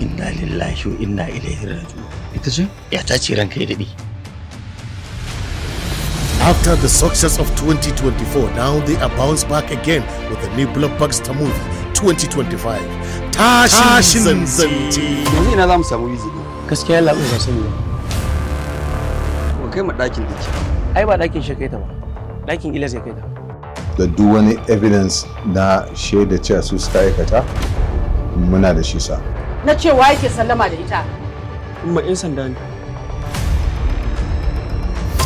Inna lillahi wa inna ilaihi raji'un. Ita ce? Ya ta ce ranka ya daɗe. After the success of 2024, now they are bounced back again with a new blockbuster movie, 2025. Tashin Zance. Yanzu ina za mu samu wizi ɗin. Gaskiya Allah ba sani ba. Ko kai mu ɗakin da ke. Ai ba ɗakin shi kai ta ba. Ɗakin Ilyas ya kai ta. Da duk wani evidence na shaida cewa su suka aikata muna da shi sa. Na cewa yake sallama da ita. Umma 'yan sanda ne.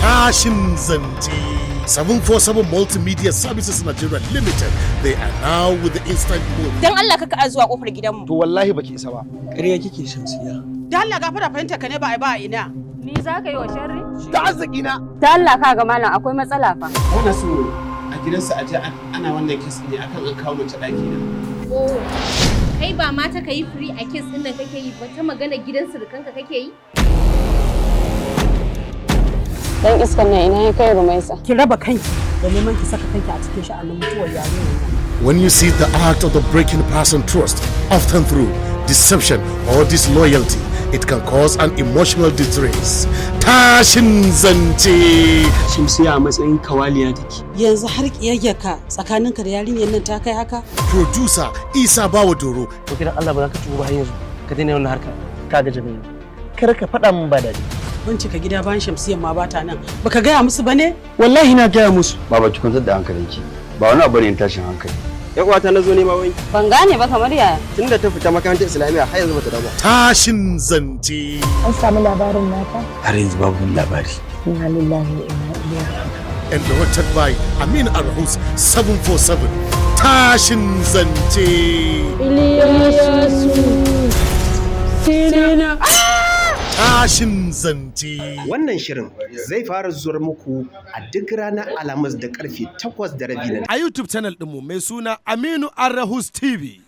Tashin Zance. 747 Multimedia Services Nigeria Limited. They are now with the instant movie. Dan Allah ka zuwa kofar gidanmu. To wallahi baki isa ba. Ƙarya kike Shamsiya. Dan Allah gafara fahimta ka ne ba ai ba ina. Ni za ka yi wa sharri? Ta arziki na. Ta Allah ka ga malam akwai matsala fa. Wannan su a gidansa a ji ana wannan kes ne akan an kawo mace ɗaki na. Oh, kai ba mata ka yi free a kes ɗin nan kake yi ba ta magana gidan surukanka kake yi? Dan iskan nan ina ya kai Rumaisa. Ki raba kanki da neman ki saka kanki a cikin sha'anin mutuwar yarinyar. When you see the act of the breaking person trust, often through deception or disloyalty, it can cause an emotional distress. Tashin Zance. Shamsiya a matsayin kawaliya take. Yanzu har kiyayyarka tsakaninka da yarinyar nan ta kai haka? Producer Isa Bawadoro. To kidan Allah ba za ka tuba har yanzu. Ka daina wannan harka. Ka ga jami'i. Kar ka faɗa min ba daɗi. Bincika gida bayan Shamsiyyar ma bata nan. Baka gaya musu bane? Wallahi na gaya musu. Baba ki kwantar da hankalinki. Ba wani abu ne tashin hankali. Ya uwata na zo nema wai. Ban gane ba kamar yaya. Tunda ta fita makarantar Islamiyya har yanzu bata dawo. Tashin Zance. An samu labarin nata? Har yanzu babu wani labari. Inna lillahi wa inna ilaihi raji'un. And directed by Amin Arhus 747. Tashin Zance. Iliyasu. Sirina. Tashin Zance. Wannan shirin zai fara zuwar muku a duk ranar Alhamis da karfe 8:30 A YouTube channel ɗinmu mai suna Aminu Arhus TV.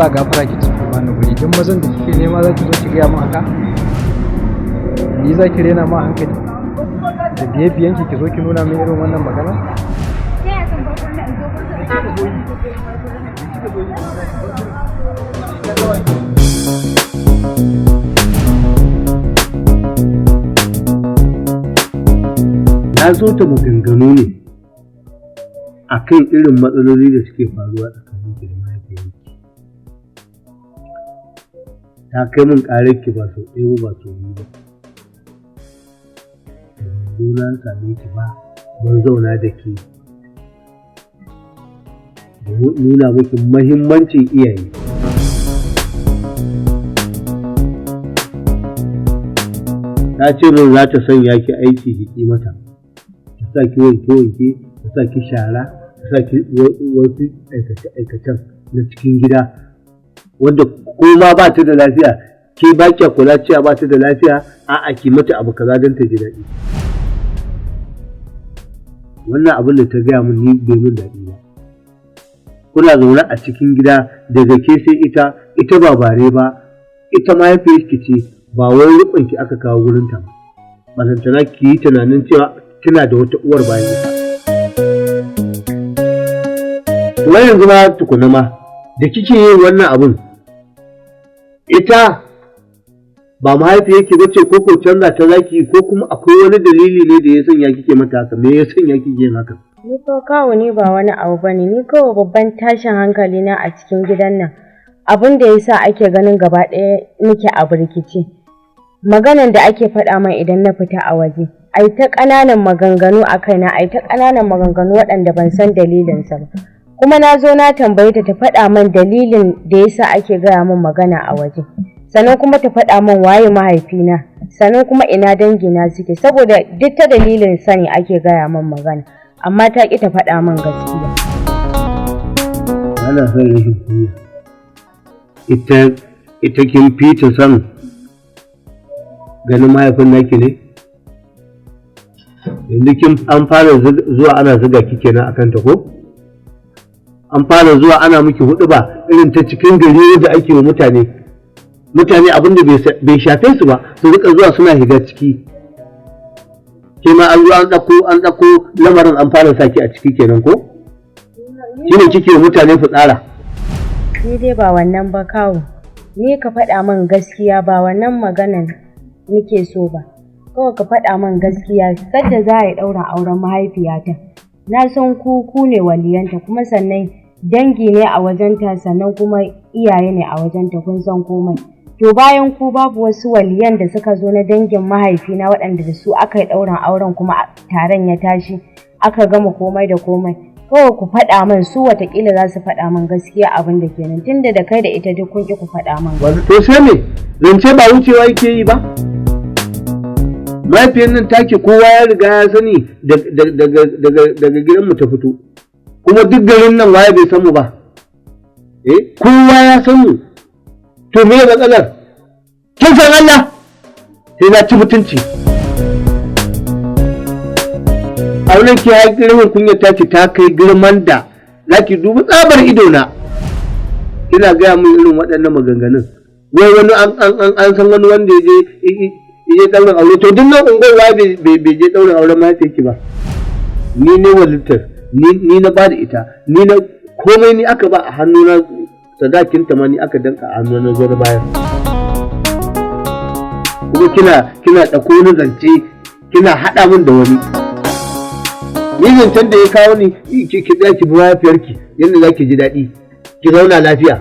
Allah gafara ki ci bani guri duk mazan da kike nema za ki zo ki gaya min haka ni za ki rena ma hankali da biye-biyen ki zo ki nuna min irin wannan magana na zo ta maganganu ne a kan irin matsaloli da suke faruwa tsakanin ki da mahaifiyarki. Ta kai min ƙararki ba sau ɗaya ba sau biyu ba. Ban zo na same ki ba, ban zauna da ke. Da nuna miki muhimmancin iyaye. Ta ce min za ta sanya ki aiki ki mata. Ta sa ki wanke-wanke, ta sa ki shara, ta sa ki wasu aikace-aikacen na cikin gida wanda ko ma ba ta da lafiya ke ba ki kula cewa ba ta da lafiya a'a ki mata abu kaza don ta ji daɗi. Wannan abin da ta gaya min ni bai min daɗi ba. Kuna zaune a cikin gida daga ke sai ita ba bare ba, ita mahaifiyarki ce ba wai rukunki aka kawo gurinta ba. Balantana ki yi tunanin cewa kina da wata uwar bayan ita. Kuma yanzu ma tukuna ma da kike yin wannan abun ita ba mahaifiyarki ba ce ko canza ta zaki ko kuma akwai wani dalili ne da ya sanya kike mata haka, me ya sanya kike yin haka? Ni ko kawo ni ba wani abu bane, ni kawai babban tashin hankali na a cikin gidan nan abin da yasa ake ganin gaba ɗaya nake a birkice. Maganan da ake faɗa min idan na fita a waje ai ta ƙananan maganganu a kaina, ai ta ƙananan maganganu waɗanda ban san dalilinsa ba. Kuma na zo na tambaye ta faɗa min dalilin da yasa ake gaya min magana a waje. Sannan kuma ta faɗa min waye mahaifina, sannan kuma ina dangina suke, saboda duk ta dalilin sani ake gaya min magana, amma ta ƙi ta faɗa min gaskiya. Ana son rashin kunya. Ita kin fi ta son ganin mahaifin naki ne? Yanzu kin an fara zuwa ana zuga ki kenan akan ta ko? An fara zuwa ana miki huɗuba irin ta cikin gari da ake wa mutane abin da bai shafe su ba su rika zuwa suna shiga ciki. Ke ma an zo an ɗauko lamarin an fara saki a ciki kenan ko? Shi ne kike wa mutane fitsara. Ni dai ba wannan ba kawo, ni ka faɗa min gaskiya ba wannan maganan nake so ba. Kawai ka faɗa min gaskiya sadda za a yi ɗaurin auren mahaifiyata. Na san ku ne waliyanta kuma sannan dangi ne a wajenta sannan kuma iyaye ne a wajenta kun san komai. To bayan ku babu wasu waliyan da suka zo na dangin mahaifina waɗanda da su aka yi ɗaurin auren kuma taron ya tashi aka gama komai da komai. Kawai ku faɗa min su watakila za su faɗa min gaskiya abin da kenan tunda da kai da ita duk kun ki ku faɗa min. To sai me? Zance ba wucewa yake yi ba? Mahaifiyar nan take kowa ya riga ya sani daga gidanmu ta fito. Kuma duk garin nan waye bai san mu ba. Kowa ya san mu. To me matsalar? Kin san Allah? Sai na ci mutunci. Auren ki ya girman kunya ta ce ta kai girman da zaki dubi tsabar ido na. Kina gaya min irin waɗannan maganganun. Wai wani an san wani wanda ya je ɗaurin aure, to duk nan unguwa bai je ɗaurin auren mahaifiyarki ba. Ni ne walittar, ni na ba da ita, ni na komai ni aka ba a hannuna, sadakinta ma ni aka danka a hannuna zuwa bayan. Kuma kina ɗauko wani zance, kina haɗa min da wani. Ni zancen da ya kawo ni ki tsaya ki bi mahaifiyarki yadda za ki ji daɗi, ki zauna lafiya.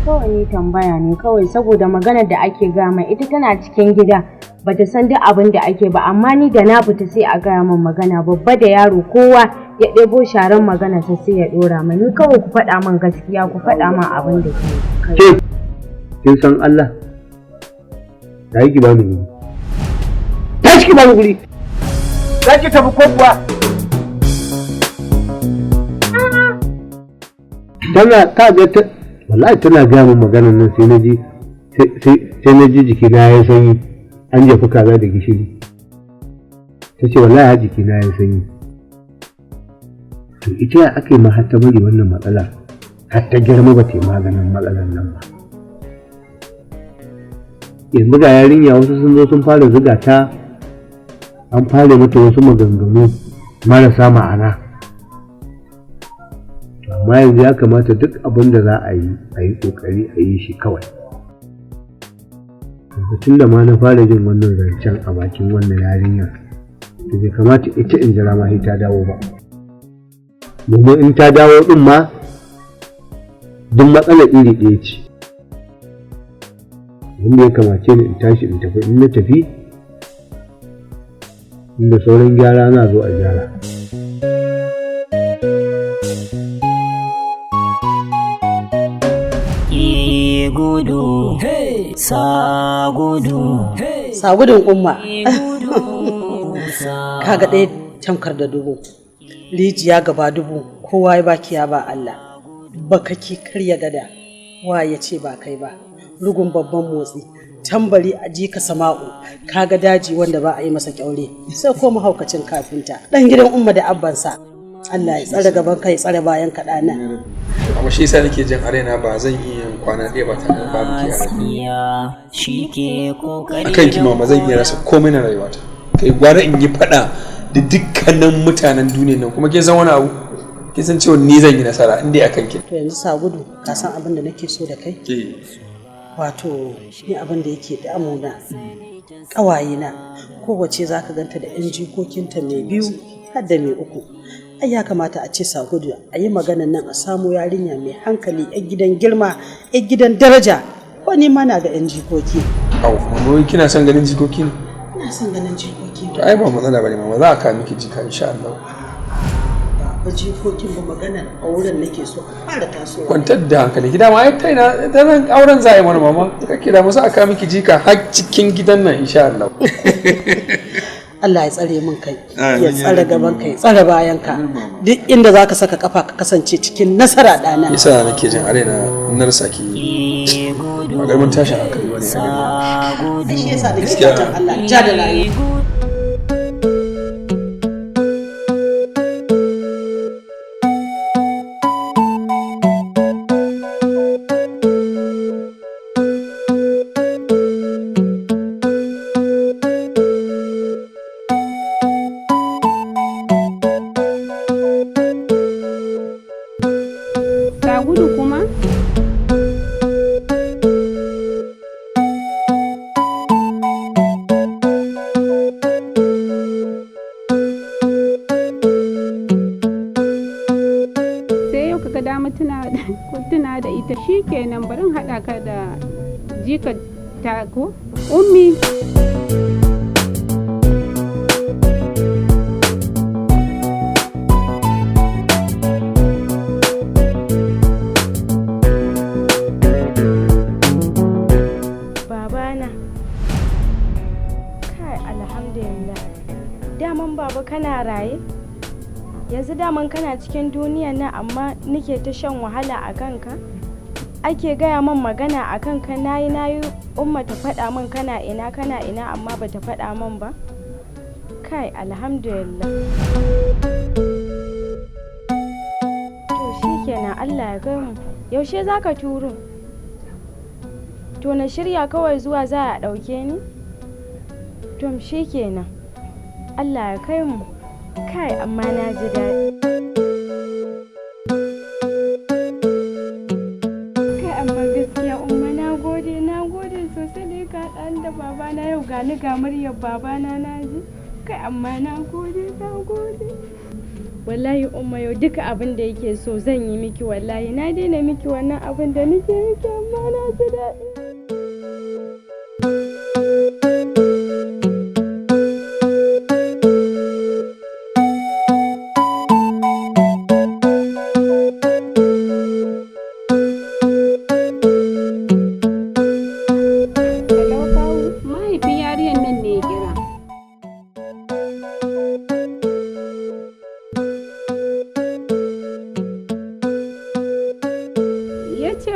Kawai ni tambaya ne kawai saboda maganar da ake gama ita tana cikin gida bata san duk abin da ake ba, amma ni da na fita sai a gaya min magana babba da yaro kowa ya ɗebo sharan magana ta sai ya ɗora min. Ni kawai ku faɗa min gaskiya, ku faɗa min abin da ke kai. Kin san Allah? Ta yi ki bani guri. Ta ki bani guri. Za ki tafi ko kuwa? Tana ta ga ta wallahi tana gaya min maganar nan sai na ji jikina ya sanyi. An jefi kaza da gishiri. Ta ce wallahi jikina ya sanyi. To ita ya aka yi ma har ta bari wannan matsala har ta girma ba ta yi maganin matsalar nan ba. Yanzu ga yarinya wasu sun zo sun fara zuga ta, an fara mata wasu maganganu marasa ma'ana. Amma yanzu ya kamata duk abin da za a yi ƙoƙari a yi shi kawai. Tun da ma na fara jin wannan zancen a bakin wannan yarinyar, to bai kamata ita in jira ma ta dawo ba. Domin in ta dawo ɗin ma duk matsalar iri ɗaya ce. Wanda ya kamace ni in tashi in tafi, in na tafi inda sauran gyara na zo a gyara. Gudu, sa gudu, sa gudun umma. Kaga ɗaya tamkar da dubu, rijiya gaba dubu, kowa ya baki ya ba Allah. Baka ki karya gada, wa ya ce ba kai ba. Rugun babban motsi, tambari a jika sama'u, kaga daji wanda ba a yi masa kyaure, sai ko mahaukacin kafinta. Dan gidan umma da abbansa, Allah ya tsare gaban kai, tsare bayan kaɗana. Amma shi yasa nake jin arena ba zan iya yin kwana ɗaya ba tare da babu ke a kan ki mama, zan iya rasa komai na rayuwata. Kai gwara in yi faɗa da dukkanin mutanen duniyar nan, kuma ke san wani abu, ke san cewa ni zan yi nasara in dai akan ki. To yanzu sa gudu, ka san abin da nake so da kai? Wato ni abin da yake damuna, ƙawayena kowace za ka ganta da 'yan jikokinta mai 2 har da mai 3. Ai ya kamata a ce sa gudu a yi maganan nan a samu yarinya mai hankali, 'yan gidan girma, 'yan gidan daraja. Ko ni ma na ga 'yan jikoki. Au, mama kina son ganin jikoki ne? Ina son ganin jikoki. To ai ba matsala bane mama, za a kawo miki jika insha Allah. Ba jikokin ba, maganar auren nake so a fara tasowa. Kwantar da hankali, gida ma ai taina dan auren za a yi mana mama. Kake da musu a kawo miki jika har cikin gidan nan insha Allah. Allah ya tsare min kai, ya tsare gaban kai, tsare bayan ka. Duk inda za ka saka kafa ka kasance cikin nasara ɗana. Yasa nake jin arena na rasa ki. Ba ga mun tashi hankali bane. Shi yasa da ke fatan Allah ja da layi. tuna da ita shikenan barin haɗa ka da jika ta ko ummi. Babana, kai alhamdulillah, daman baba kana raye? Yanzu daman kana cikin duniyan nan amma nike ta shan wahala a kanka? Ake gaya min magana a kanka, nayi umma ta faɗa min kana ina amma ba ta faɗa min ba? Kai alhamdulillah. To shikenan, Allah ya kai mu. Yaushe za ka turo? To na shirya kawai zuwa za a ɗauke ni? To shikenan, Allah ya kai mu. Kai amma na ji daɗi. Kai amma gaskiya umma na gode sosai da ka ɗan da babana yau gani ga muryar babana na ji. Kai amma na gode. Wallahi umma yau duka abin da yake so zan yi miki, wallahi na daina miki wannan abin da nake miki amma na ji daɗi.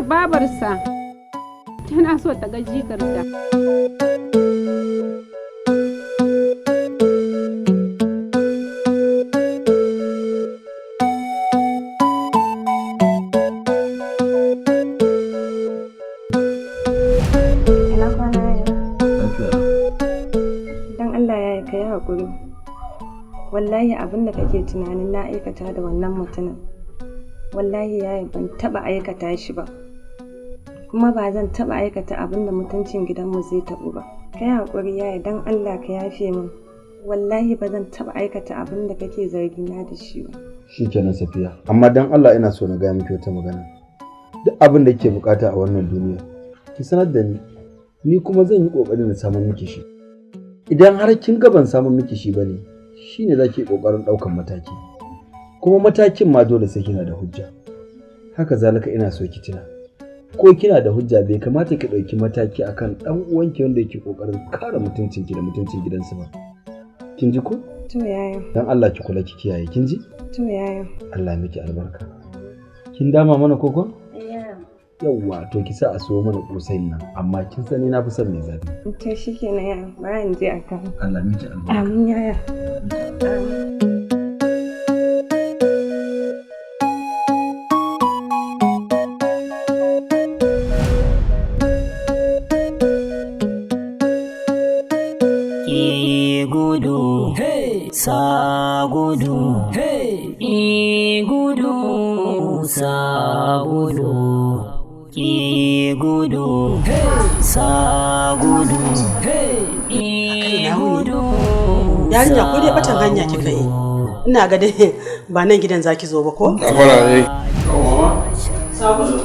Babarsa tana so ta ga jikarta. wallahi abin da kake tunanin na aikata da wannan mutumin wallahi yaya ban taba aikata shi ba, kuma ba zan taba aikata abin da mutuncin gidanmu zai tabu ba. Kai hakuri yaya, dan Allah ka yafe min, wallahi ba zan taba aikata abin da kake zargi na da shi ba. Shikenan Safiya, amma dan Allah ina so na ga miki wata magana. Duk abin da kike bukata a wannan duniya ki sanar da ni kuma zan yi kokarin na samu miki shi. Idan har kin ga ban samu miki shi bane, shine zaki kokarin daukan mataki, kuma matakin ma dole sai kina da hujja. Haka zalika ina so ki tuna, ko kina da hujja bai kamata ki dauki mataki akan dan uwanki wanda yake kokarin kare mutuncinki da mutuncin gidansu ba. Kin ji ko? To yaya. Dan Allah ki kula ki kiyaye, kin ji? To yaya. Allah miki albarka. Kin dama mana koko? Yawwa, to ki sa a so mana kusain nan, amma kin sani na fi son mai zafi. To shikenan yaya, bari in je a kan. Allah miki albarka. Amin yaya. Kigudu, sa gudu, gudu, sa gudu, Kigudu, sa gudu, gudu. Yarinya ko dai batan hanya kika yi? Ina ga dai ba nan gidan zaki zo ba ko? A fara dai. Mama. Sa gudu.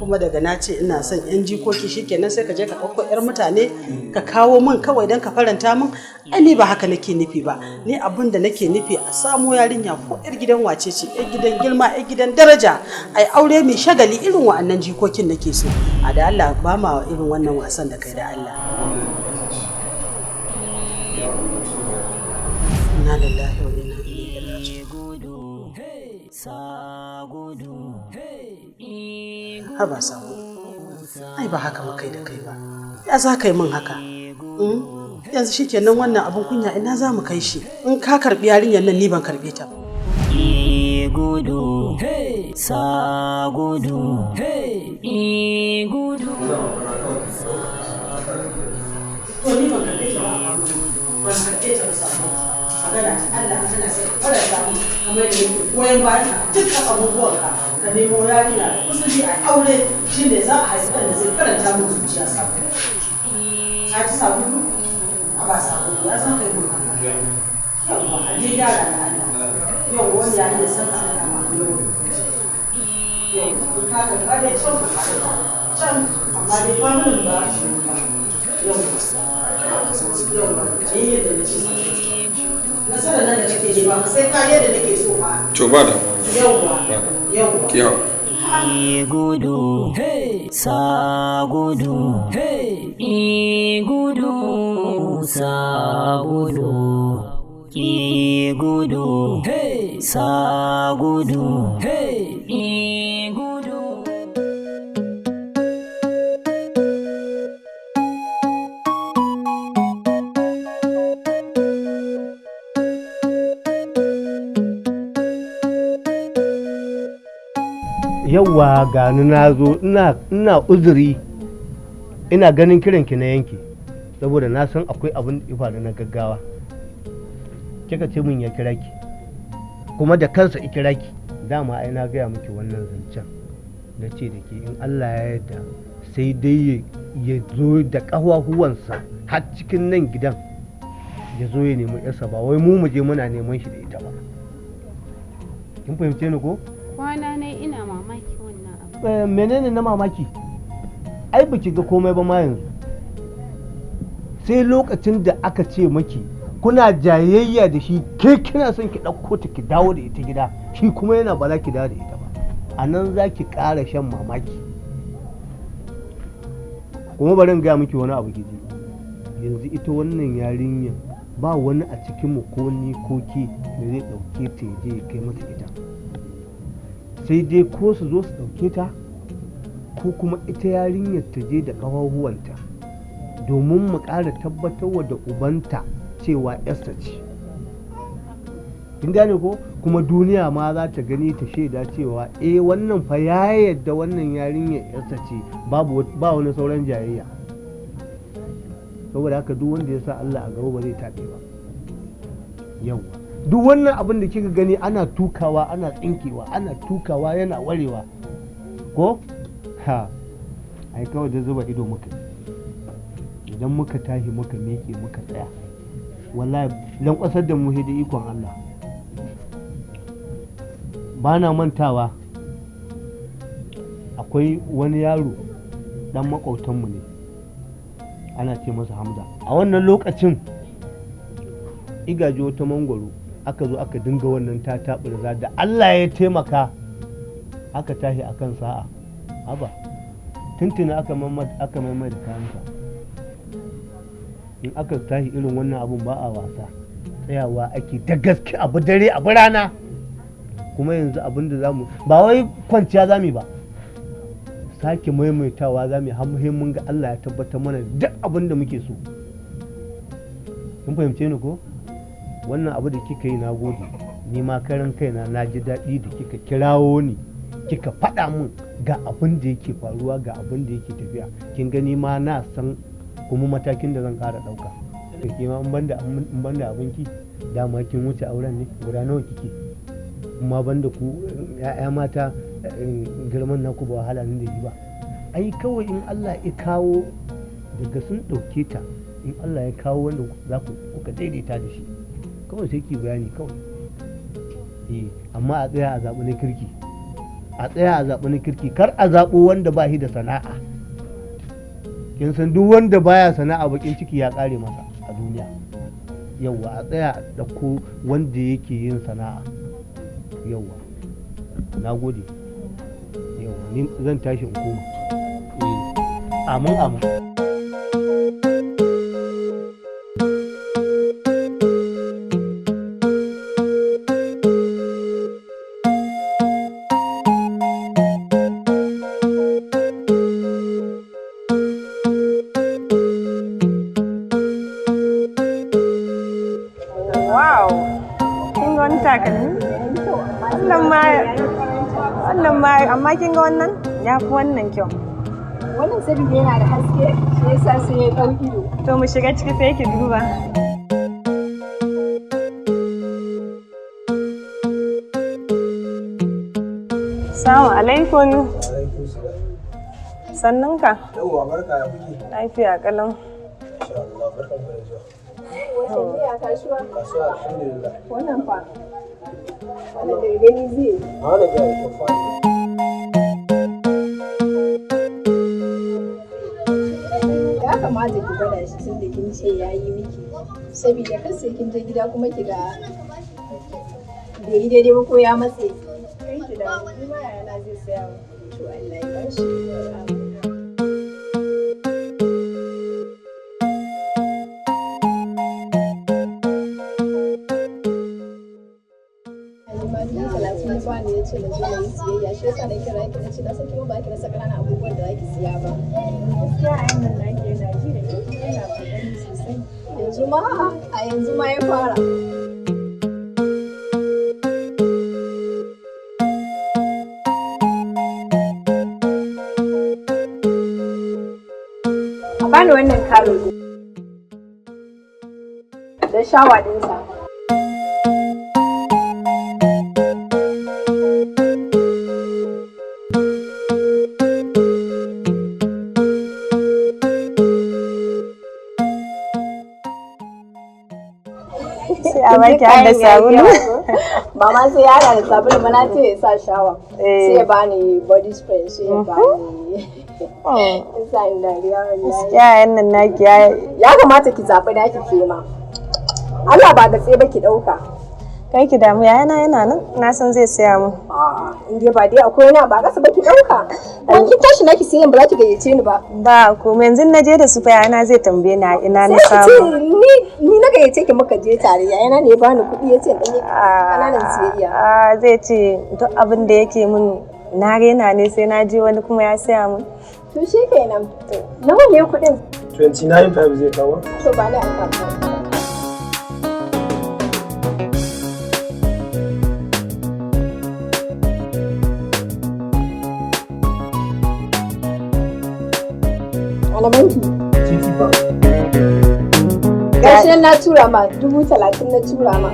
Kuma daga na ce ina son yan jikoki shikenan sai ka je ka ɗauko yar mutane ka kawo min kawai don ka faranta min. Ai ni ba haka nake nufi ba, ni abin da nake nufi a samo yarinya ko yar gidan wace ce, yar gidan girma, yar gidan daraja, ai aure mai shagali irin wa'annan jikokin nake so. A da Allah ba ma irin wannan wasan da kai da Allah. Inna lillahi wa inna ilaihi raji'un. Haba Sabo, ai ba haka ba kai da kai ba, ya za ka yi min haka? Yanzu shi kenan wannan abin kunya ina za mu kai shi? In ka karɓi yarinyar nan ni ban karɓe ta ba. Gudu, sa gudu, gudu. To ni ban karɓe ta ba, ban karɓe ta ba Sabo. Magana Allah ana sai fara samu kamar da yake goyon bayan dukkan abubuwanka. Ka nemo yarinya da kusuri a aure shi ne za a haifi da zai karanta mu zuciya Sabo. Ka ci Sabo? A ba Sabo ya san kai mun haka. Yawwa a je gyara da Allah. Yau wani ya yi san Allah ma yau. Yau ka karɓa dai can ka karɓa can amma dai ba mun ba shi ba. Yau a yi yadda na ce nasarar nan da kake nema sai ka yadda nake so ba. To ba da. Yawwa. Yawwa. Kiyawa. Gudu, sa gudu, gudu, sa gudu, gudu, sa gudu, gudu. Yawwa gani na zo ina uzuri, ina ganin kiranki na yanki saboda na san akwai abin ifa na gaggawa. Kika ce min ya kira ki kuma da kansa ya kira ki, dama ai na gaya miki wannan zancen na ce da ke in Allah ya yarda sai dai ya zo da ƙafafuwansa har cikin nan gidan ya zo ya nemi yarsa, ba wai mu je muna neman shi da ita ba. Kin fahimce ni ko? Kwana ne ina mamaki wannan abu. Menene na mamaki? Ai baki ga komai ba ma yanzu. Sai lokacin da aka ce maki kuna jayayya da shi, ke kina son ki ɗauko ta ki dawo da ita gida, shi kuma yana ba za ki dawo da ita ba. A nan za ki ƙara shan mamaki. Kuma bari in gaya miki wani abu ki ji. Yanzu ita wannan yarinyar ba wani a cikinmu ko ni ko ke da zai ɗauke ta ya je ya kai mata ita. Sai dai ko su zo su ɗauke ta ko kuma ita yarinyar ta je da ƙafafuwanta domin mu ƙara tabbatarwa da ubanta cewa yarsa ce. Kin gane ko? Kuma duniya ma za ta gani ta shaida cewa wannan fa ya yadda wannan yarinyar yarsa ce, ba wani sauran jayayya. Saboda haka duk wanda ya sa Allah a gaba ba zai taɓe ba. Yawwa duk wannan abin da kika gani ana tukawa ana tsinkewa ana tukawa yana warewa ko ai kawai da zuba ido muka idan muka tashi muka meke muka tsaya wallahi lankwasar da mu da ikon Allah. Ba na mantawa akwai wani yaro dan makwautanmu ne ana ce masa Hamza. A wannan lokacin igaji wata mangwaro aka zo aka dinga wannan tataɓurza da Allah ya taimaka aka tashi akan sa'a. Haba tuntuna aka maimai da kayansa. In aka tashi irin wannan abun ba a wasa, tsayawa ake da gaske abu dare abu rana. Kuma yanzu abin da zamu ba wai kwanciya zamu ba, sake maimaitawa zamu har mun ga Allah ya tabbatar mana duk abin da muke so. Kun fahimce ni ko? Wannan abu da kika yi na gode, ni ma karan kaina na ji daɗi da kika kirawo ni kika faɗa min ga abin da yake faruwa ga abin da yake tafiya. Kin gani ma na san kuma matakin da zan ƙara ɗauka. Ke ma in banda abinki dama kin wuce auren ne guda nawa kike? Kuma banda ku ya'ya mata girman naku ba wahala ne da yi ba. Ai kawai in Allah ya kawo daga sun ɗauke ta, in Allah ya kawo wanda za ku kuka daidaita da shi kawai sai ki bayani kawai. Amma a tsaya a zaɓi na kirki, a tsaya a zaɓi na kirki, kar a zaɓo wanda ba shi da sana'a. Kin san duk wanda baya sana'a bakin ciki ya ƙare masa a duniya. Yawwa a tsaya a ɗauko wanda yake yin sana'a. Yawwa na gode. Yawwa ni zan tashi in koma. Amin. Amma kin ga wannan ya fi wannan kyau. Wannan saboda yana da haske shi yasa sai ya ɗau ido. To mu shiga ciki sai ki duba. Assalamu alaikum. Sannan ka? Yawwa barka ya kuke? Lafiya kalan. Insha Allah barkan ku da zuwa. Wace ne a kasuwa? Kasuwa alhamdulillah. Wannan fa. Wannan da gani zai. A wannan ga ita fa. Ya kamata ki gwada shi tun da kin ce ya yi miki. Saboda kan sai kin je gida kuma ki ga bai yi daidai ba ko ya matse. Kai ki da ni ma yana zai saya wa. To Allah ya bashi. Bani ya ce na je na yi siyayya shi yasa na kira ki na ce na san kuma ba ki rasa ƙananan abubuwan da zaki siya ba. Gaskiya a yanzu na ke yana ji da kyau yana kokari sosai. Yanzu ma a yanzu ma ya fara. A bani wannan karo da shawa ɗinsa. A baki da sabulu. Mama sai ya hada da sabulu mana ce ya sa shawa. Sai ya bani body spray sai ya bani. Isa inda riya wallahi. Yayan nan naki ya kamata ki zabi daki ke ma. Allah ba gatse ba ki dauka. Kai ki damu yana nan na san zai saya mu. A'a in dai ba dai akwai wani ba gasa ba ki dauka. Dan kin tashi naki sai ba za ki gayyace ni ba. Ba komai yanzu na je da su fa yana zai tambaye ni ina na samu. Ni na gayyace ki muka je tare yana ne ya bani kuɗi yace dan yi kananan siyayya. Zai ce duk abin da yake mun na rena ne sai na je wani kuma ya saya mun. To shi kenan. Nawa ne kuɗin? 29.5 zai kawo. To ba ni alƙafa. Wani banki? City Bank. Gashi nan na tura ma 30,000 na tura ma.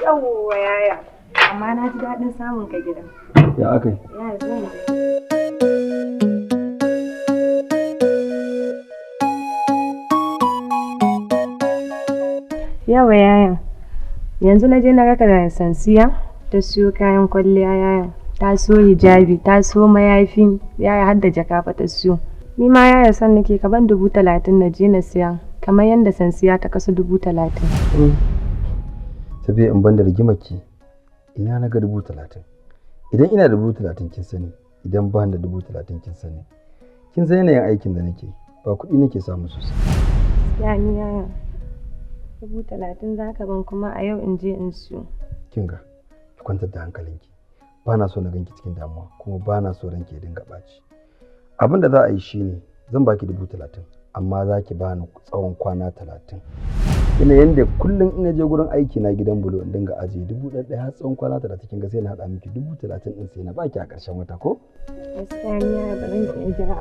Yawwa yaya, amma na ji daɗin samun ka gida. Ya aka yi? Ya zo ne. Yawa yaya, yanzu na je na raka da sansiya ta siyo kayan kwalliya yaya. Ta so hijabi, ta so mayafi, yaya har da jaka fa ta siyo. Ni ma yaya san nake ka ban 30,000 na je na siya, kamar yadda sansiya ta kasa 30,000. Tafiya in ban da rigimaki ina na ga 30,000. Idan ina da 30,000 kin sani, idan ba da 30,000 kin sani. Kin san yanayin aikin da nake, ba kuɗi nake samu sosai. Ya ni yaya, 30,000 za ka ban kuma a yau in je in siyo. Kin ga, ki kwantar da hankalinki. Ba na so na ganki cikin damuwa, kuma ba na so ranki ya dinga ɓaci. Abin da za a yi shine zan baki 30,000, amma za ki bani tsawon kwana 30. Ina yanda kullum ina je gurin aiki na gidan bulo in dinga ajiye 1,000 har tsawon kwana 30, kin ga sai na haɗa miki 30,000 din sai na baki a ƙarshen wata ko? Gaskiya ni yaya ba zan iya jira.